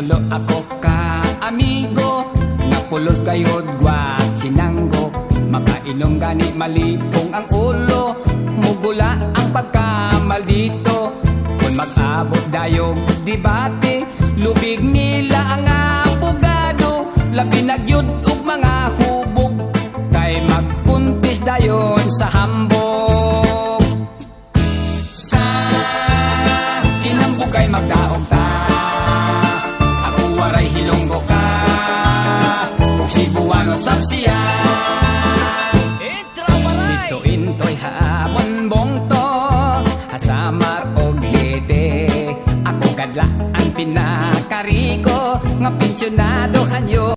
Nagsulo ako ka amigo, napulos kayod gwat sinanggo. Makainom gani malipong ang ulo, mugula ang pagkamaldito. Kung mag-abot dayog debate, lubig nila ang abogado. Labi nagyud og mga hubog, kay magkuntis dayon sa hambog. Sa kinambog kay magdaog ta, ako waray hilonggo ka, kung Cebuano sabsiya. Dito intoy hamon bongto, hasamar og lete. Ako kadla ang pinakariko, nga pensyonado kanyo.